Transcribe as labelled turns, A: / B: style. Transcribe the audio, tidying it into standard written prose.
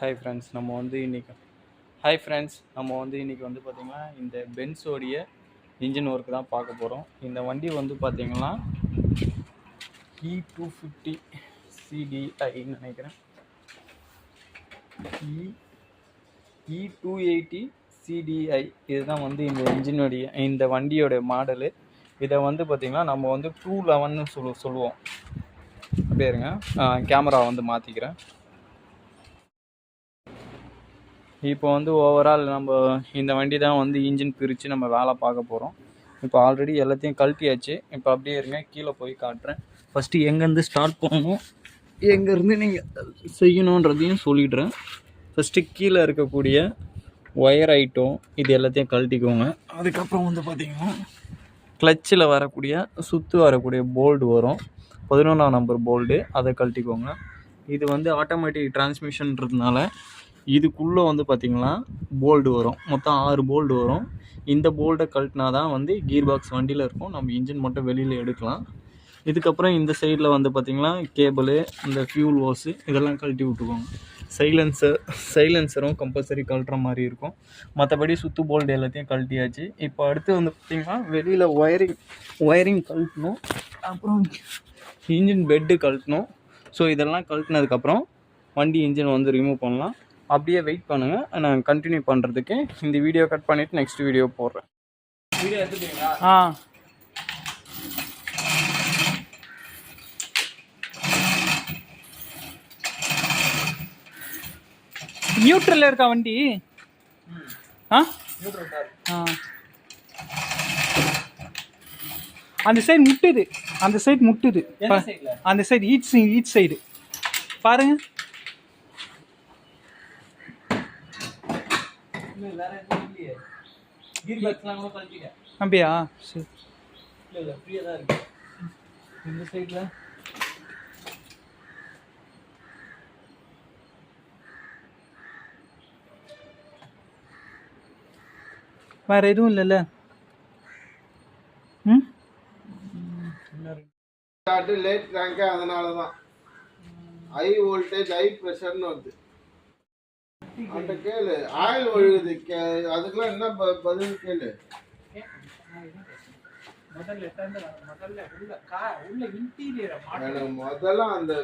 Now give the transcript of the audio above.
A: Hi friends நம்ம வந்து இன்றைக்கி வந்து பார்த்திங்கன்னா இந்த பென்ஸோடைய இன்ஜின் ஒர்க் தான் பார்க்க போகிறோம். இந்த வண்டி வந்து பார்த்திங்கன்னா E250 CDIன்னு நினைக்கிறேன். E280 CDI இதுதான் வந்து இந்த வண்டியோடைய மாடலு. இதை வந்து பார்த்திங்கன்னா நம்ம வந்து 211 சொல்லுவோம். அப்படியே இருங்க, கேமரா வந்து மாற்றிக்கிறேன். இப்போ வந்து ஓவரால் நம்ம இந்த வண்டி தான் வந்து இன்ஜின் பிரித்து நம்ம வேலை பார்க்க போகிறோம். இப்போ ஆல்ரெடி எல்லாத்தையும் கழட்டியாச்சு. இப்போ அப்படியே இருங்க, கீழே போய் காட்டுறேன். ஃபஸ்ட்டு எங்கேருந்து ஸ்டார்ட் பண்ணணும், எங்கேருந்து நீங்கள் செய்யணுன்றதையும் சொல்லிடுறேன். ஃபஸ்ட்டு கீழே இருக்கக்கூடிய ஒயர் ஐட்டம் இது எல்லாத்தையும் கழட்டிக்கோங்க. அதுக்கப்புறம் வந்து பார்த்திங்கன்னா கிளச்சில் வரக்கூடிய வரக்கூடிய போல்டு வரும், 11ஆம் நம்பர் போல்டு, அதை கழட்டிக்கோங்க. இது வந்து ஆட்டோமேட்டிக் டிரான்ஸ்மிஷன்றதுனால இதுக்குள்ளே வந்து பார்த்திங்கன்னா போல்டு வரும், மொத்தம் 6 போல்டு வரும். இந்த போல்டை கழட்டினா தான் வந்து கீர் பாக்ஸ் வண்டியில் இருக்கும், நம்ம இன்ஜின் மட்டும் வெளியில் எடுக்கலாம். இதுக்கப்புறம் இந்த சைடில் வந்து பார்த்திங்கன்னா கேபிளு, இந்த ஃபியூல் ஓஸு இதெல்லாம் கழட்டி விட்டுக்கோங்க. சைலன்சரும் கம்பல்சரி கழட்டுற மாதிரி இருக்கும். மற்றபடி போல்டு எல்லாத்தையும் கழட்டியாச்சு. இப்போ அடுத்து வந்து பார்த்திங்கன்னா வெளியில் ஒயரிங் கழட்டணும், அப்புறம் இன்ஜின் பெட்டு கழட்டணும். ஸோ இதெல்லாம் கழட்டினதுக்கப்புறம் வண்டி இன்ஜின் வந்து ரிமூவ் பண்ணலாம். அப்படியே வெயிட் பண்ணுங்கள், நான் கண்டினியூ பண்ணுறதுக்கு இந்த வீடியோ கட் பண்ணிவிட்டு நெக்ஸ்ட் வீடியோ போடுறேன். வீடியோ எடுத்துட்டீங்களா? நியூட்ரல்ல இருக்கா வண்டி? அந்த சைடு முட்டுது, அந்த சைடு ஈச் சைடு பாருங்க. அப்படியா? சரி, இல்லை ஃப்ரீயாக தான் இருக்கு. இந்த சைடில் வேற எதுவும் இல்லைல்ல?
B: லேட் ரேங்க், அதனால தான் ஹை வோல்டேஜ் ஹை ப்ரெஷர்னு வருது. அந்த கேளு, ஆயில் ஒழுகுது, அதுக்கெல்லாம் என்ன பதில் கேளு. முதல்ல அந்த